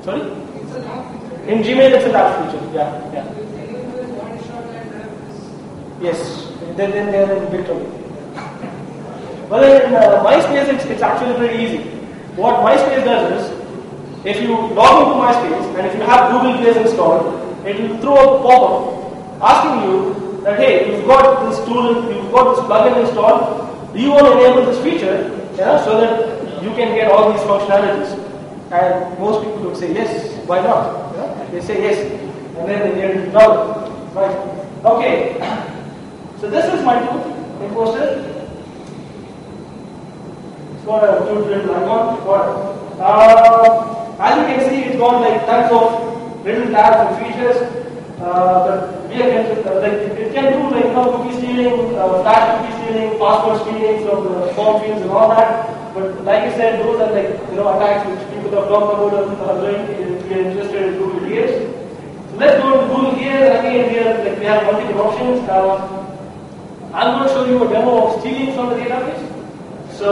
Sorry? In Gmail, it's a tab feature. Yeah. Yes. Then they're in big trouble. Well, in MySpace, it's actually pretty easy. What MySpace does is, if you log into MySpace and if you have Google Play installed, it will throw up a pop-up asking you that, hey, you've got this tool, you've got this plugin installed, do you want to enable this feature, so that you can get all these functionalities? And most people would say yes, why not? They say yes, and then they get into trouble. Right? Okay. So this is my tool, Imposter. It's got a cute little icon. As you can see, it's got like tons of little tabs and features. It can do like cookie stealing, flash cookie stealing, password stealing from the form fields and all that. But like I said, those are like attacks which people have talked about and are going if you're interested in Google Gears. So let's go to Google Gears. Again, here we have multiple options. I'm going to show you a demo of stealing from the database. So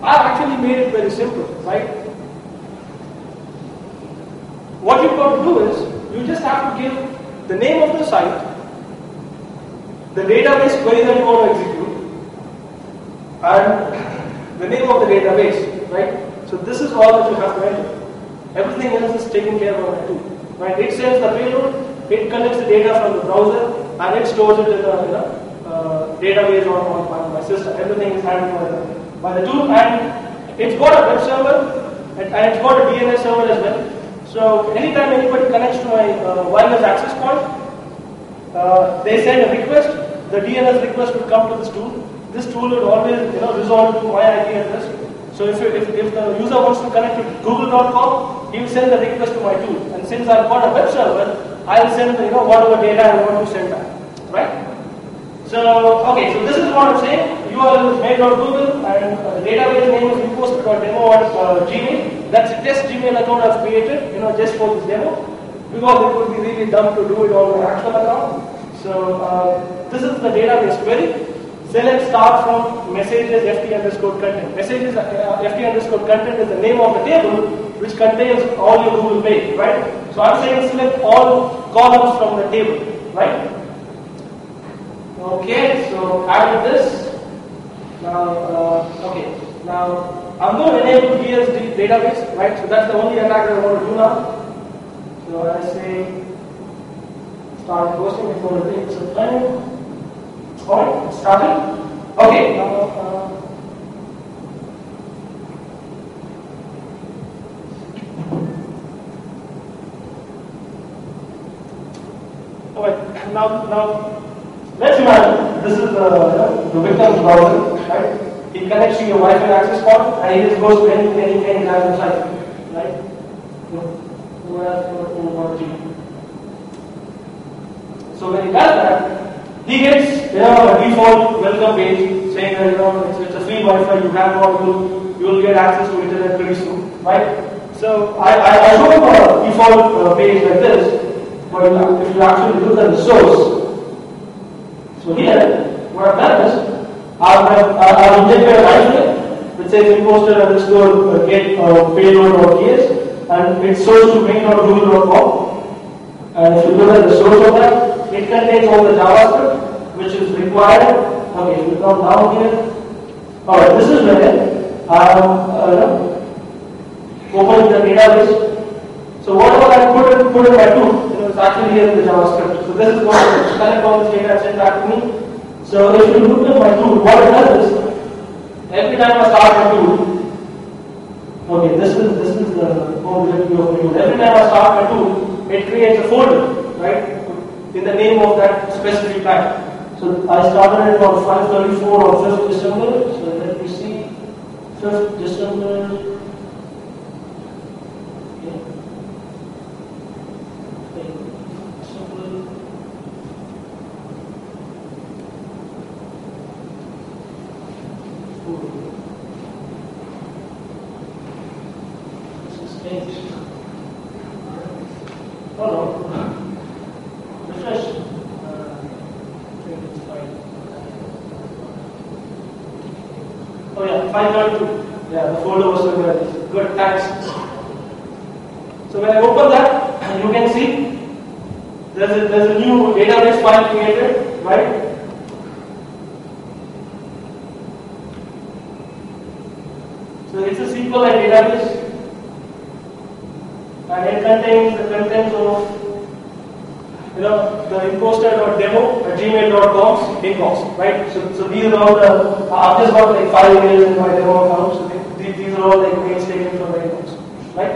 I've actually made it very simple, right? What you've got to do is you just have to give the name of the site, the database query that you want to execute, and the name of the database, right? So this is all that you have to enter. Everything else is taken care of by tool, right? It sends the payload, it collects the data from the browser, and it stores it in a database on my system. Everything is handled by the tool, and it's got a web server, and it's got a DNS server as well. So anytime anybody connects to my wireless access point, they send a request. The DNS request will come to this tool. This tool will always resolve to my IP address. So if the user wants to connect to google.com, he will send the request to my tool. And since I've got a web server, I'll send whatever data I want to send back, right? So okay, so this is what I'm saying. URL is mail.google and the database name is imposter.demo at Gmail. That's a test Gmail account I've created, just for this demo, because it would be really dumb to do it on my actual account. So this is the database query. Select start from messages ft underscore content. Messages ft underscore content is the name of the table which contains all your Google page, right? So I'm saying select all columns from the table, right? Okay, so added this. Now, now I'm going to enable Gears database, right? So that's the only attack that I want to do now. So I say start posting. It's going to take some time. Alright, it's started. Okay, now alright, now let's imagine this is the victim's browser, right? He connects to your Wi-Fi access point and he just goes to any random site, right? So when he does that, he gets a default welcome page saying that it's a free Wi-Fi, you have one, you will get access to internet pretty soon, right? So I show him a default page like this, but if you actually look at the source, so here, what I've done is, I've injected a library which says imposter underscore get payload or gears, and it's sourced to main.google.com. And if you look at the source of that, it contains all the JavaScript which is required. Okay, we come down here. Alright, this is where I'm opening the database. So whatever I put in my tool, it's actually here in the JavaScript. So this is going to collect all this data and send back to me. So if you look at my tool, what it does is, every time I start my tool, okay, this is the home directory of my tool. Every time I start my tool, it creates a folder, right, in the name of that specific type. So I started it on 5/34 on 5th December. So let me see, 5th December. Oh yeah, 532. Yeah, the folder was still there. Good, thanks. So when I open that, you can see there's a new database file created, right? So it's a SQLite database, and it contains the contents of the imposter.demo@gmail.com's inbox, right? So these are all I've just got like 5 emails in my demo account, so these are all like mails taken from the inbox, right?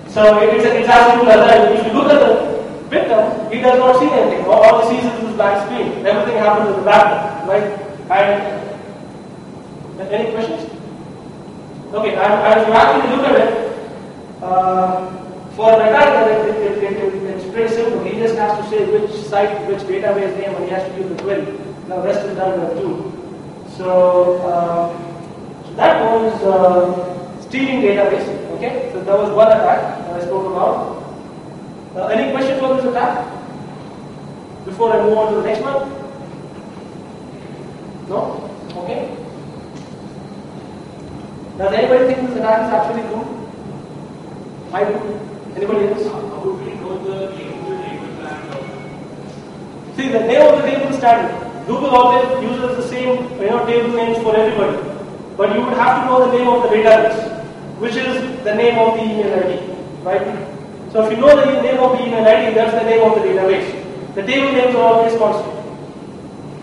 So it's as simple as that. If you look at the victim, he does not see anything. All he sees is this black screen. Everything happens in the background, right? And any questions? Okay, and if you actually look at it, for an attacker, it's pretty simple. He just has to say which site, which database name, and he has to use the query. Now, the rest is done with too. So that was stealing database. Okay, so that was one attack that I spoke about. Any questions for this attack? Before I move on to the next one? No? Okay. Does anybody think this attack is actually true? I do. Anybody else? See, the name of the table is standard. Google always uses the same table names for everybody. But you would have to know the name of the database, which is the name of the email ID, right? So if you know the name of the email ID, that's the name of the database. The table names are always constant.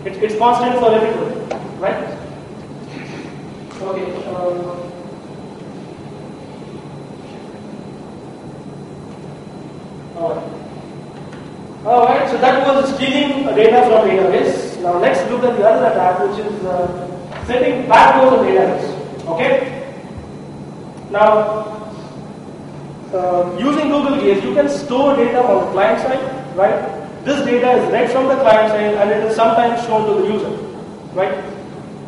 It's constant for everybody, right? Okay. Alright, so that was stealing data from database. Now let's look at the other attack, which is setting backdoors of database. Okay? Now, using Google Gears, you can store data on the client side, right? This data is read from the client side and it is sometimes shown to the user, right?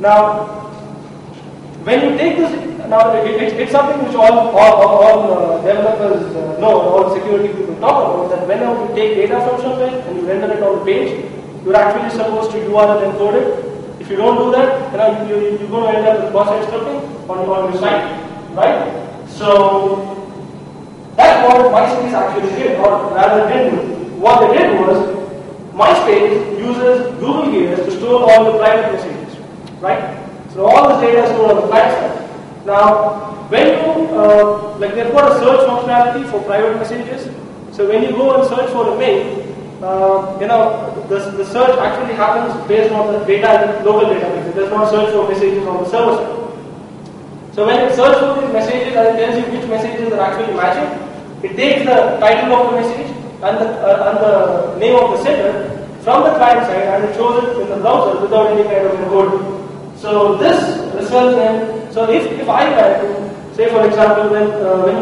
Now, when you take this, now it's something which all developers know, all security people talk about, that whenever you take data from somewhere and you render it on the page, you're actually supposed to URL encode it. If you don't do that, you're going to end up with cross-site scripting on your site, right? So that's what MySpace actually did, or rather didn't do. What they did was, MySpace uses Google Gears to store all the private messages, right? So all this data is stored on the client side. Now, when you, they've got a search functionality for private messages. So when you go and search for a mail, the search actually happens based on the data in the local database. It does not search for messages on the server side. So when it searches for these messages and it tells you which messages are actually matching, it takes the title of the message and the name of the sender from the client side and it shows it in the browser without any kind of encoding. So this results in, so if I try to, say for example, when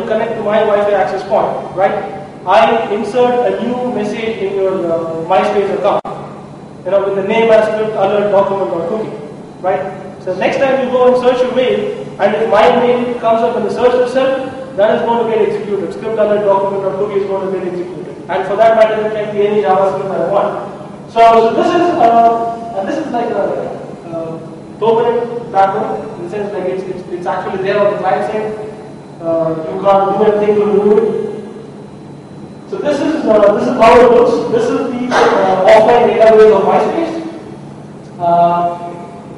you connect to my Wi-Fi access point, right, I insert a new message in your MySpace account, with the name as script alert document or cookie, right? So next time you go and search your mail, and if my mail comes up in the search result, that is going to get executed. Script alert document or cookie is going to get executed, and for that matter, it can be any JavaScript I want. So this is like a permanent backup in the sense like it's actually there on the client side. You can't do anything to remove it. So this is how it looks. This is the offline database of MySpace.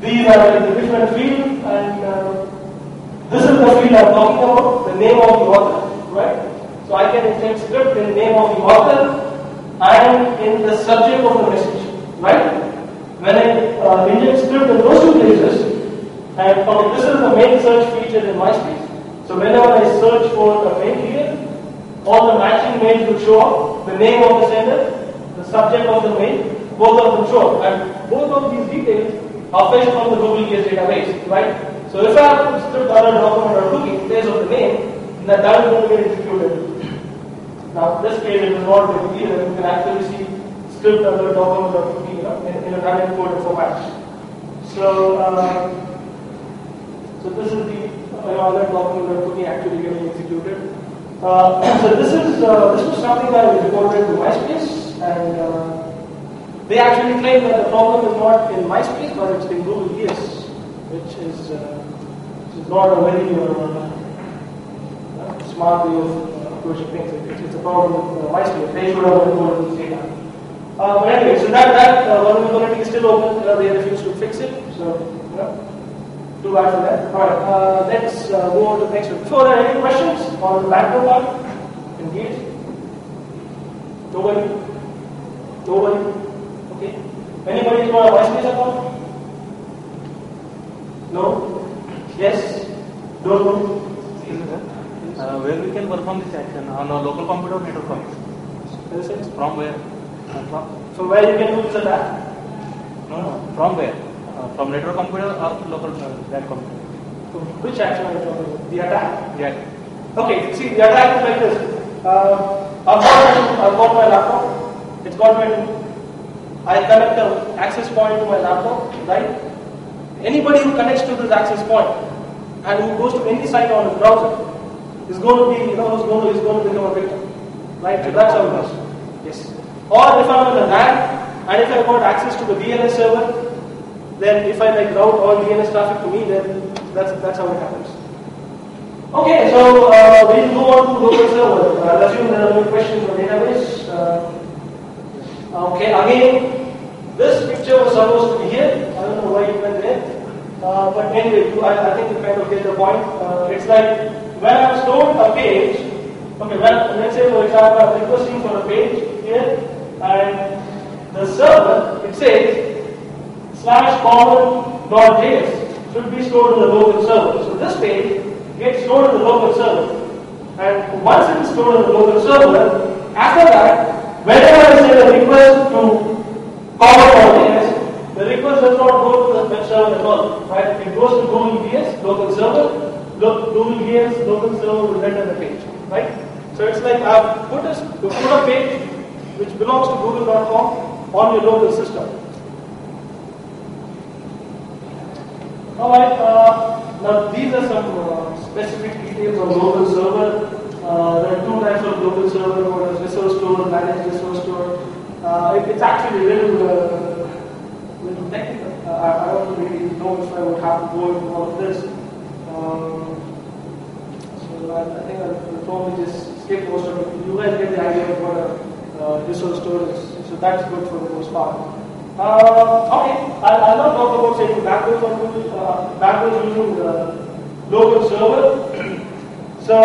These are the different fields, and this is the field I'm talking about, the name of the author, right? So I can inject script in the name of the author and in the subject of the message, right? When I inject script in those two places, and this is the main search feature in MySpace. So whenever I search for a mail here, all the matching mails will show up, the name of the sender, the subject of the mail, both of them show up. And both of these details are fetched from the Google Gears database, right? So if I have to script alert document or cookie in place of the name, then that is going to get executed. Now, in this case, it is not very clear. You can actually see script alert document or cookie in an unencoded format. So this is the alert document or cookie actually getting executed. So this was something that was reported to MySpace, and they actually claim that the problem is not in MySpace, but it's in Google Gears, which is not a very smart way of closure things. It's a problem with MySpace. They should have controlled this data. But anyway, so that vulnerability is still open. They refuse to fix it. So, too bad for that. Alright, let's go on to the next one. So, are there any questions on the background part? Engage? Nobody? Nobody? Okay. Anybody who has a MySpace account? No? Yes? Don't know? Where we can perform this action on a local computer or network computer? From where? From where you can do this attack? No. From where? From network computer or local that computer? So which action are you talking about? The attack? Yeah. Okay, see, the attack is like this. I've got my laptop. It's got I connect the access point to my laptop, right? Anybody who connects to this access point and who goes to any site on the browser is going to be, is going to become a victim, right? So that's how it goes. Yes. Or if I'm on the LAN and if I got access to the DNS server, then if I route all DNS traffic to me, then that's how it happens. Okay, so we'll go on to local server. I'll assume there are no questions on database. Okay, again, this picture was supposed to be here. I don't know why it went there. But anyway, I think you kind of get the point. It's like when I've stored a page, okay, let's say for example I'm requesting for a page here, and the server, it says /common.js should be stored in the local server. So this page gets stored in the local server. And once it is stored in the local server, after that, whenever I send a request to common.js, the request does not go to the web server at all. Right? It goes to Google VS, local server. Google VS, local server will render the page. Right? So it's like I've put a page which belongs to google.com on your local system. Alright, now these are some specific details on local server. There are two types of local server. One is resource store, managed resource store. It's actually a little technical. I don't really know if I would have to go into all of this. So I think I'll probably just skip most of it. You guys get the idea of what a resource store is. So that's good for the most part. Okay, I'll not talk about setting backdoors on backdoors using the local server. So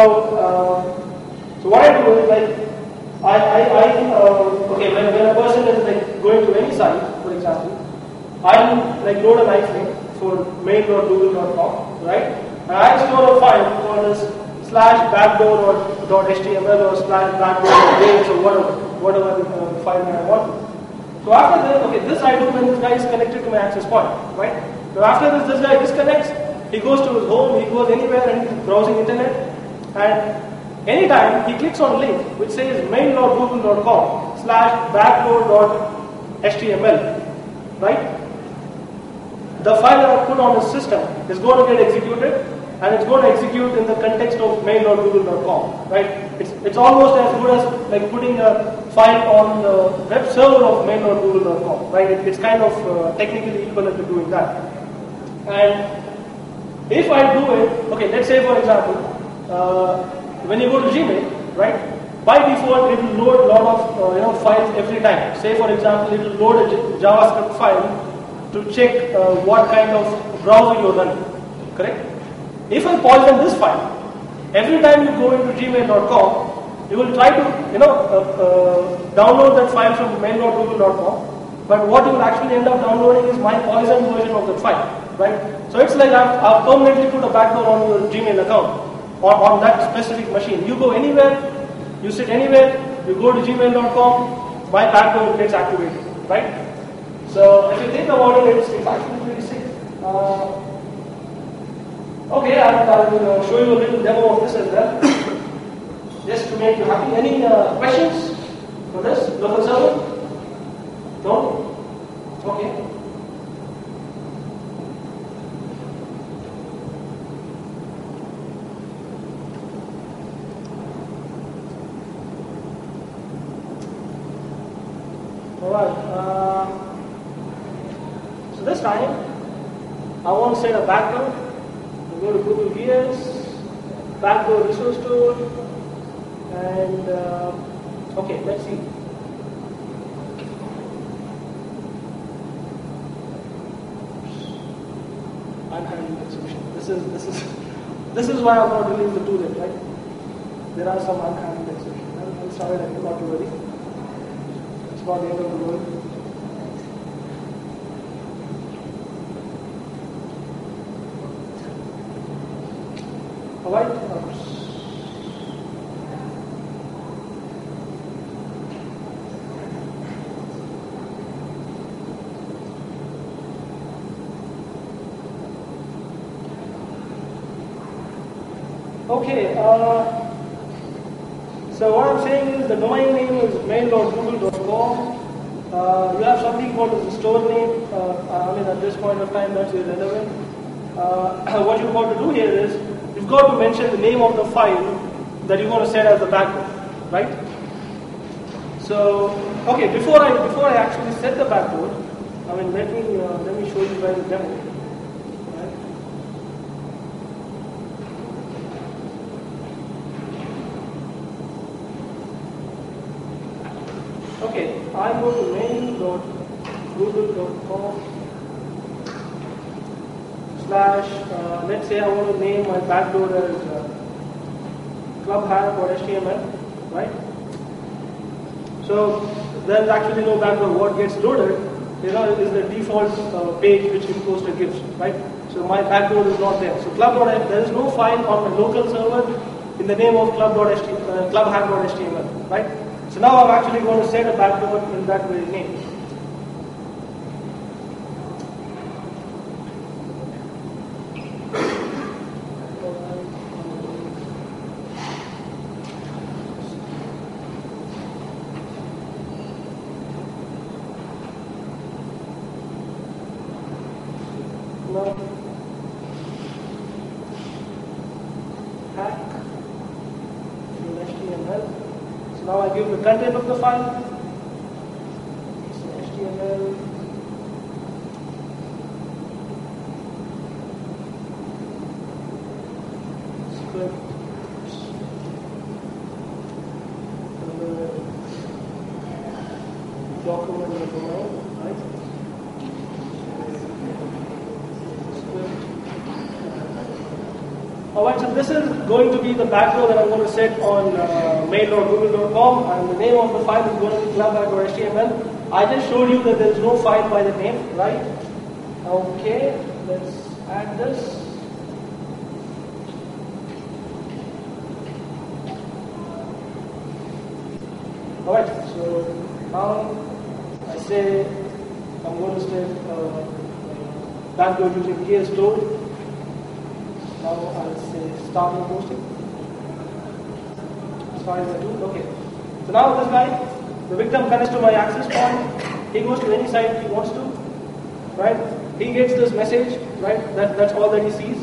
what I do is okay, when a person is going to any site, for example, I'll load an iframe for mail.google.com, right? And I store a file called as /backdoor.html or /backdoor.js or whatever file that I want. So after that, okay, this I do when this guy is connected to my access point, right? So after this guy disconnects, he goes to his home, he goes anywhere and he's browsing internet, and anytime he clicks on a link which says mail.google.com /backdoor.html, right? The file that I put on the system is going to get executed, and it's going to execute in the context of mail.google.com, right? It's almost as good as putting a file on the web server of mail.google.com, right? It's kind of technically equivalent to doing that. And if I do it, okay, let's say for example, when you go to Gmail, right? By default, it will load a lot of files every time. Say for example, it will load a JavaScript file to check what kind of browser you're running, correct? If I poison this file, every time you go into gmail.com, you will try to download that file from mail.google.com, but what you will actually end up downloading is my poisoned version of that file, right? So it's like I've permanently put a backdoor on your Gmail account, on that specific machine. You go anywhere, you sit anywhere, you go to gmail.com, my backdoor gets activated, right? So if you think about it, it's actually pretty sick. Okay, I'll show you a little demo of this as well, just to make you happy. Any questions for this local server? No? Okay. Alright. So this time, I want to set a background. Go to Google VS, backdoor resource store, And okay, let's see. Unhandled exception. This is why I'm not releasing the tool yet, right? There are some unhandled exceptions. I'll start it again, not to worry. It's not the end of the world. Alright. Okay, so what I'm saying is the domain name is mail.google.com. You have something called as the store name. I mean, at this point of time, that's irrelevant. What you've got to do here is you've got to mention the name of the file that you want to set as the backbone, right? So, okay, before I actually set the backbone, I mean, let me show you guys a demo. Okay, I go to mail.google.com / let's say I want to name my backdoor as ClubHack.html, right? So there's actually no backdoor. What gets loaded, is the default page which Imposter gives, right? So my backdoor is not there. So there is no file on my local server in the name of ClubHack.html, right? So now I'm actually going to set a backdoor in that very name. Now, hack.html. So now I give the content of the file. So HTML. Script. Document the domain, right? Alright, so this is going to be the backdoor that I'm going to set on mail.google.com, and the name of the file is going to be clubhack.html. I just showed you that there is no file by the name, right? Okay, let's add this. Alright, so now I say I'm going to set backdoor using KStore. Now I'll say start your posting. Start the tool. Okay. So now this guy, the victim connects to my access point. He goes to any site he wants to, right? He gets this message, right? That's all that he sees.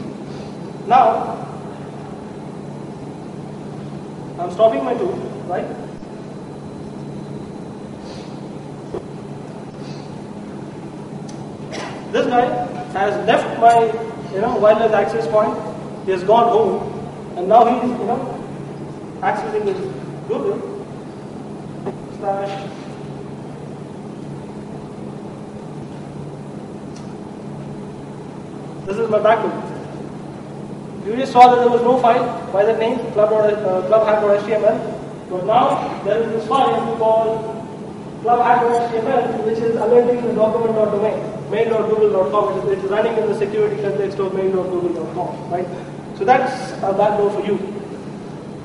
Now I'm stopping my tool, right? This guy has left my wireless access point. He has gone home, and now he is accessing his Google / this is my backdoor. You just saw that there was no file by that name clubhack.html, but now there is this file called clubhack.html which is alerting the document.domain mail.google.com. It's running in the security context of mail.google.com, right? So that's a backdoor for you.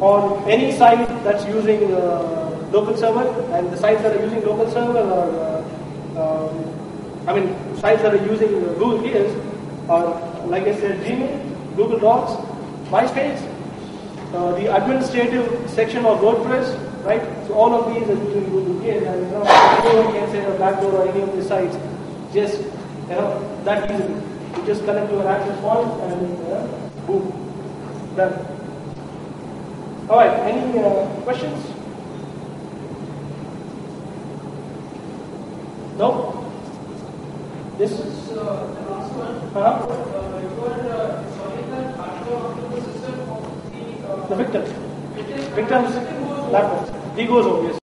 On any site that's using local server, and the sites that are using local server are, sites that are using Google Gears are, like I said, Gmail, Google Docs, MySpace, the administrative section of WordPress, right? So all of these are using Google Gears, and anyone can set a backdoor on any of these sites. Just that easily. You just connect to an access point and boom, done. All right. Any questions? No. This is the last one. The victims. Victims. that much. He goes home, yes.